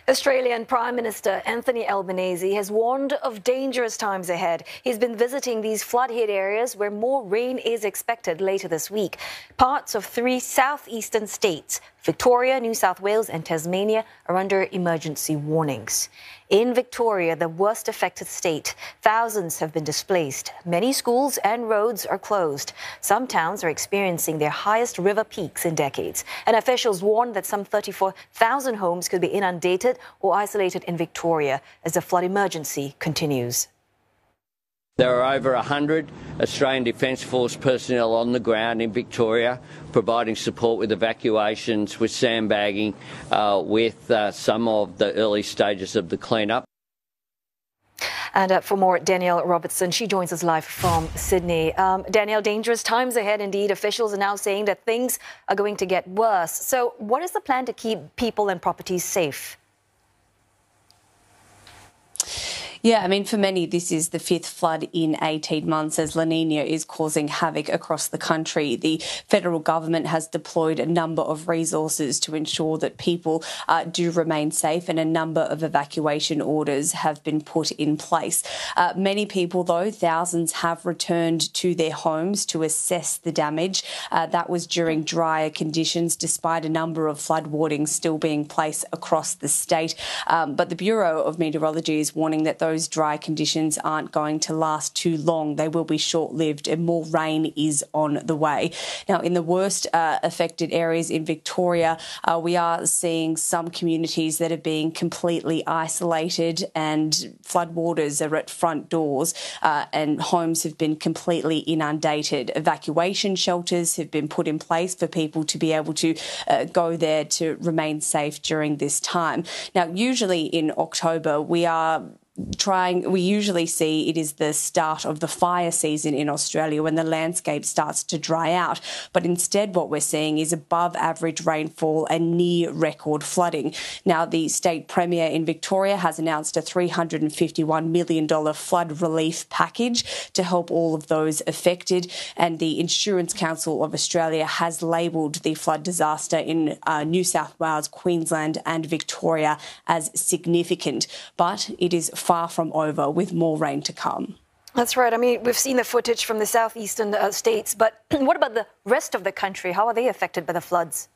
Australian Prime Minister Anthony Albanese has warned of dangerous times ahead. He's been visiting these flood-hit areas where more rain is expected later this week. Parts of 3 southeastern states, Victoria, New South Wales and Tasmania, are under emergency warnings. In Victoria, the worst affected state, thousands have been displaced. Many schools and roads are closed. Some towns are experiencing their highest river peaks in decades. And officials warn that some 34,000 homes could be inundated or isolated in Victoria as the flood emergency continues. There are over 100 Australian Defence Force personnel on the ground in Victoria providing support with evacuations, with sandbagging, with some of the early stages of the clean-up. And for more, Danielle Robertson, she joins us live from Sydney. Danielle, dangerous times ahead indeed. Officials are now saying that things are going to get worse. So what is the plan to keep people and properties safe? Yeah, I mean, for many, this is the 5th flood in 18 months as La Nina is causing havoc across the country. The federal government has deployed a number of resources to ensure that people do remain safe, and a number of evacuation orders have been put in place. Many people, though, thousands, have returned to their homes to assess the damage. That was during drier conditions, despite a number of flood warnings still being placed across the state. But the Bureau of Meteorology is warning that those dry conditions aren't going to last too long. They will be short-lived and more rain is on the way. Now, in the worst affected areas in Victoria, we are seeing some communities that are being completely isolated and floodwaters are at front doors and homes have been completely inundated. Evacuation shelters have been put in place for people to be able to go there to remain safe during this time. Now, usually in October, we usually see it is the start of the fire season in Australia when the landscape starts to dry out. But instead what we're seeing is above average rainfall and near record flooding. Now, the state premier in Victoria has announced a $351 million flood relief package to help all of those affected. And the Insurance Council of Australia has labelled the flood disaster in New South Wales, Queensland and Victoria as significant. But it is far from over, with more rain to come. That's right. I mean, we've seen the footage from the southeastern states, but what about the rest of the country? How are they affected by the floods?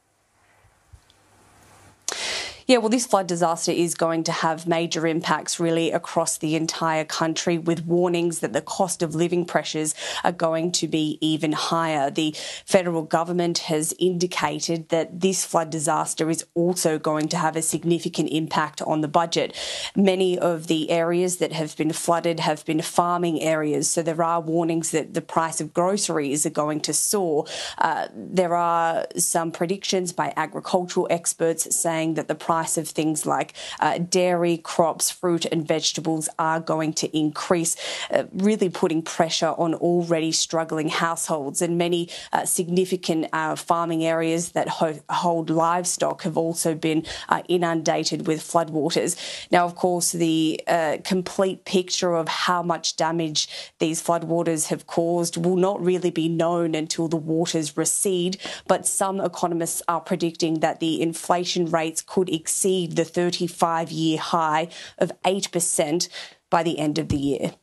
Yeah, well, this flood disaster is going to have major impacts really across the entire country, with warnings that the cost of living pressures are going to be even higher. The federal government has indicated that this flood disaster is also going to have a significant impact on the budget. Many of the areas that have been flooded have been farming areas, so there are warnings that the price of groceries are going to soar. There are some predictions by agricultural experts saying that the price of things like dairy, crops, fruit and vegetables are going to increase, really putting pressure on already struggling households. And many significant farming areas that hold livestock have also been inundated with floodwaters. Now, of course, the complete picture of how much damage these floodwaters have caused will not really be known until the waters recede, but some economists are predicting that the inflation rates could exceed the 35-year high of 8% by the end of the year.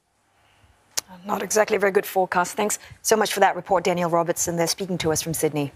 Not exactly a very good forecast. Thanks so much for that report, Danielle Robertson. They're speaking to us from Sydney.